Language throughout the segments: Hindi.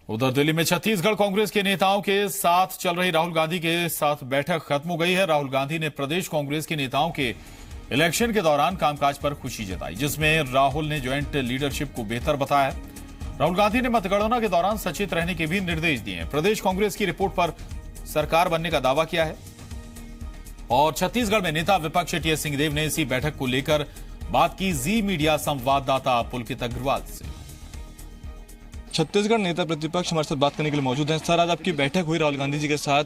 उधर दिल्ली में छत्तीसगढ़ कांग्रेस के नेताओं के साथ चल रही राहुल गांधी के साथ बैठक खत्म हो गई है। राहुल गांधी ने प्रदेश कांग्रेस के नेताओं के इलेक्शन के दौरान कामकाज पर खुशी जताई, जिसमें राहुल ने ज्वाइंट लीडरशिप को बेहतर बताया। राहुल गांधी ने मतगणना के दौरान सचेत रहने के भी निर्देश दिए हैं। प्रदेश कांग्रेस की रिपोर्ट पर सरकार बनने का दावा किया है। और छत्तीसगढ़ में नेता विपक्ष टीएस सिंहदेव ने इसी बैठक को लेकर बात की जी मीडिया संवाददाता पुलकित अग्रवाल से। छत्तीसगढ़ नेता प्रतिपक्ष हमारे साथ बात करने के लिए मौजूद हैं। सर, आज आपकी बैठक हुई राहुल गांधी जी के साथ,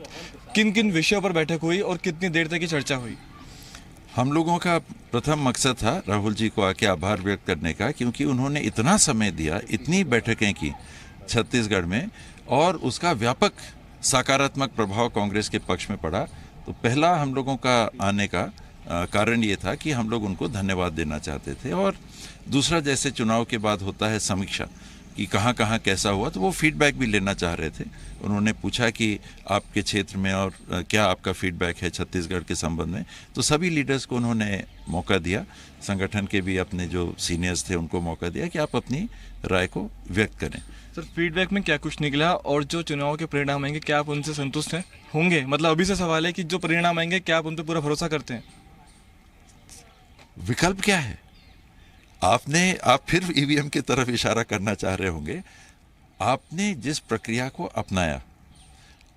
किन किन विषयों पर बैठक हुई और कितनी देर तक की चर्चा हुई? हम लोगों का प्रथम मकसद था राहुल जी को आके आभार व्यक्त करने का, क्योंकि उन्होंने इतना समय दिया, इतनी बैठकें की छत्तीसगढ़ में और उसका व्यापक सकारात्मक प्रभाव कांग्रेस के पक्ष में पड़ा। तो पहला हम लोगों का आने का कारण ये था कि हम लोग उनको धन्यवाद देना चाहते थे। और दूसरा, जैसे चुनाव के बाद होता है समीक्षा कि कहाँ कहाँ कैसा हुआ, तो वो फीडबैक भी लेना चाह रहे थे। उन्होंने पूछा कि आपके क्षेत्र में और क्या आपका फीडबैक है छत्तीसगढ़ के संबंध में। तो सभी लीडर्स को उन्होंने मौका दिया, संगठन के भी अपने जो सीनियर्स थे उनको मौका दिया कि आप अपनी राय को व्यक्त करें। सर, फीडबैक में क्या कुछ निकला और जो चुनाव के परिणाम आएंगे, क्या आप उनसे संतुष्ट हैं? होंगे? मतलब अभी से सवाल है कि जो परिणाम आएंगे, क्या आप उन पर पूरा भरोसा करते हैं? विकल्प क्या है? आप फिर ईवीएम की तरफ इशारा करना चाह रहे होंगे। आपने जिस प्रक्रिया को अपनाया,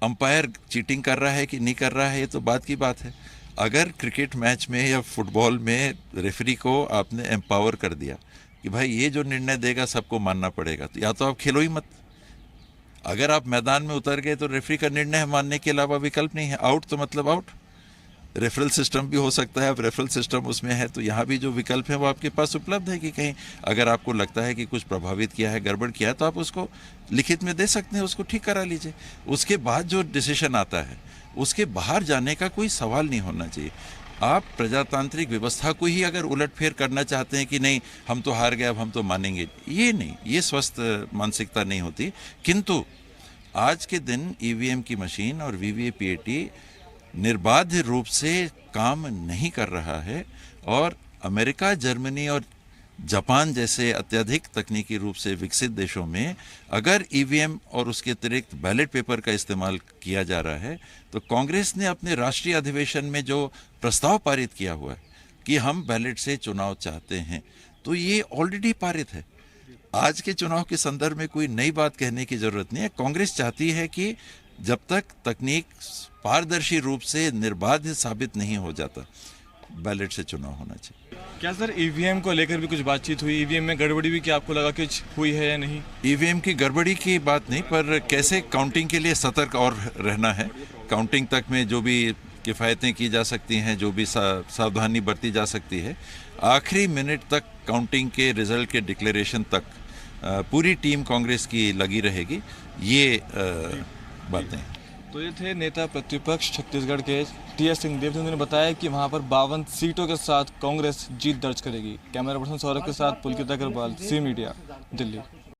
अंपायर चीटिंग कर रहा है कि नहीं कर रहा है, ये तो बात की बात है। अगर क्रिकेट मैच में या फुटबॉल में रेफरी को आपने एम्पावर कर दिया कि भाई ये जो निर्णय देगा सबको मानना पड़ेगा, तो या तो आप खेलो ही मत। अगर आप मैदान में उतर गए तो रेफरी का निर्णय मानने के अलावा विकल्प नहीं है। आउट तो मतलब आउट। रेफरल सिस्टम भी हो सकता है, अब रेफरल सिस्टम उसमें है, तो यहाँ भी जो विकल्प है वो आपके पास उपलब्ध है कि कहीं अगर आपको लगता है कि कुछ प्रभावित किया है, गड़बड़ किया है, तो आप उसको लिखित में दे सकते हैं, उसको ठीक करा लीजिए। उसके बाद जो डिसीजन आता है उसके बाहर जाने का कोई सवाल नहीं होना चाहिए। आप प्रजातांत्रिक व्यवस्था को ही अगर उलटफेर करना चाहते हैं कि नहीं हम तो हार गए अब हम तो मानेंगे, ये नहीं, ये स्वस्थ मानसिकता नहीं होती। किंतु आज के दिन ईवीएम की मशीन और वीवीपीएटी निर्बाध रूप से काम नहीं कर रहा है और अमेरिका, जर्मनी और जापान जैसे अत्यधिक तकनीकी रूप से विकसित देशों में अगर ईवीएम और उसके अतिरिक्त बैलेट पेपर का इस्तेमाल किया जा रहा है, तो कांग्रेस ने अपने राष्ट्रीय अधिवेशन में जो प्रस्ताव पारित किया हुआ है कि हम बैलेट से चुनाव चाहते हैं, तो ये ऑलरेडी पारित है। आज के चुनाव के संदर्भ में कोई नई बात कहने की जरूरत नहीं है। कांग्रेस चाहती है कि जब तक तकनीक पारदर्शी रूप से निर्बाध साबित नहीं हो जाता, बैलेट से चुनाव होना चाहिए। क्या सर ईवीएम को लेकर भी कुछ बातचीत हुई? ईवीएम में गड़बड़ी भी क्या आपको लगा कि हुई है या नहीं? ईवीएम की गड़बड़ी की बात नहीं, पर कैसे काउंटिंग के लिए सतर्क और रहना है। काउंटिंग तक में जो भी किफ़ायतें की जा सकती हैं, जो भी सावधानी बरती जा सकती है, आखिरी मिनट तक काउंटिंग के रिजल्ट के डिक्लेरेशन तक पूरी टीम कांग्रेस की लगी रहेगी। ये बातें। तो ये थे नेता प्रतिपक्ष छत्तीसगढ़ के टीएस सिंहदेव, जिन्होंने बताया कि वहां पर 52 सीटों के साथ कांग्रेस जीत दर्ज करेगी। कैमरा पर्सन सौरभ के साथ पुलकित अग्रवाल, जी मीडिया, दिल्ली।